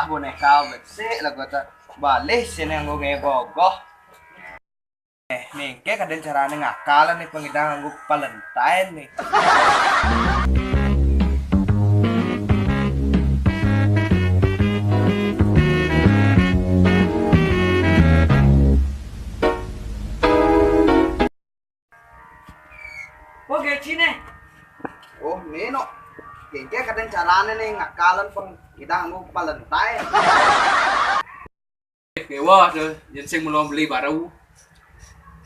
lah boneka bersih lah kata balik sini yang gue gogoh. Nih kayak kadang caranya ngakalan nih pengidang gue Valentine nih. Oke, sini. Oh, nih no. Kayak kadang caranya nih ngakalan pengidang gue Valentine. Wah, jadi sing belum beli baru.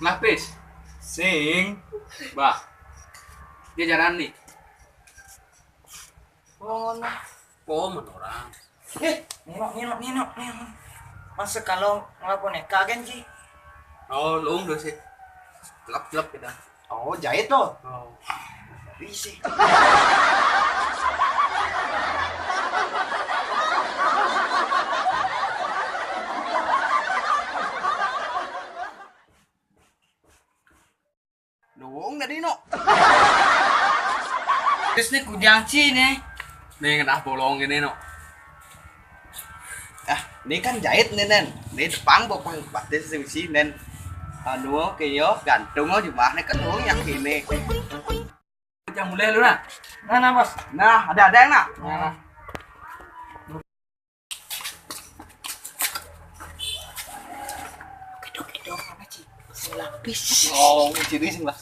Lapis. Sing. Bah. Dia jalan nih. Oh, Oh, orang. Nino. Masa kalau nggak boneka kan sih? Oh, lu udah sih. Gelap-gelap kita. oh jahit tuh. Oh. Bisa. Doang dari no. Terus nih kujang nih. Nih kena bolong ini no. Ah, ini kan jahit nih nen. Ini depan pokoknya batin sih nen. Anu kayo gantung aja mah nih kan doang yang ini. Jangan mulai lu nah. Nah, bos. Nah, ada yang nak. Nah. Kedok apa sih? Lapis. Oh, ciri sih lah.